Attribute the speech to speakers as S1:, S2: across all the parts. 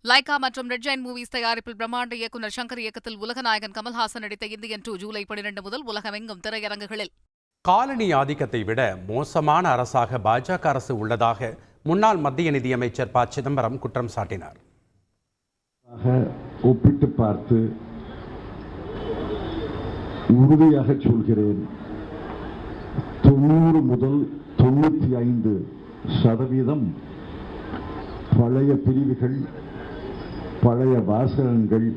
S1: Lyca மற்றும் red giant movies தயாரிப்பில் பிரம்மாண்ட இயக்குநர் சங்கர் இயக்கத்தில் உலகநாயகன் கமல்ஹாசன் நடித்த இந்தியன் 2 ஜூலை 12 முதல் உலகமெங்கும் திரையரங்குகளில்.
S2: காலனி ஆதிக்கத்தை விட மோசமான அரசாக பாஜக அரசு உள்ளதாக முன்னாள் மத்திய நிதியமைச்சர் ப. சிதம்பரம் குற்றம் சாட்டினார்.
S3: ஒப்பிட்டு பார்த்து உறுதியாக சொல்கிறேன், 90 முதல் 95% பழைய பிரிவுகள், பழைய வாசகங்கள்,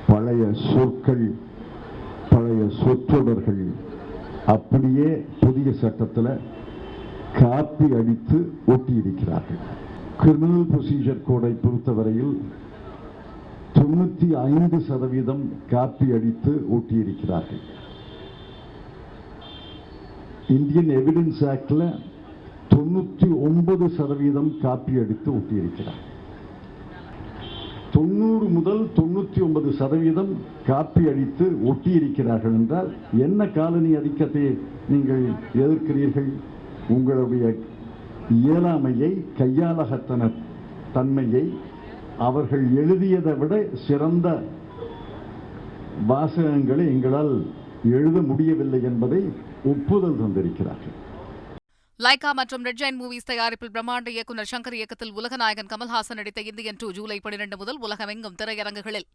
S3: பழைய சொற்கள், பழைய சொற்றொடர்கள் அப்படியே புதிய சட்டத்தில் காப்பி அடித்து ஒட்டியிருக்கிறார்கள். கிரிமினல் ப்ரொசீஜர் கோடை பொறுத்தவரையில் 95% காப்பி அடித்து ஒட்டியிருக்கிறார்கள். இந்தியன் எவிடன்ஸ் ஆக்ட்ல 99% காப்பி அடித்து ஒட்டியிருக்கிறார். 90 முதல் 99% காப்பி அடித்து ஒட்டியிருக்கிறார்கள் என்றால் என்ன காலனி ஆதிக்கத்தை நீங்கள் எதிர்க்கிறீர்கள்? உங்களுடைய இயலாமையை, கையாளகத்தன தன்மையை, அவர்கள் எழுதியதை விட சிறந்த வாசகங்களை எங்களால் எழுத முடியவில்லை என்பதை ஒப்புதல் தந்திருக்கிறார்கள்.
S1: லைகா மற்றும் ரெட் ஜெயண்ட் மூவிஸ் தயாரிப்பில் பிரம்மாண்ட இயக்குநர் சங்கர் இயக்கத்தில் உலகநாயகன் கமல்ஹாசன் நடித்த இந்தியன் 2 ஜூலை 12 முதல் உலகமெங்கும் திரையரங்குகளில்.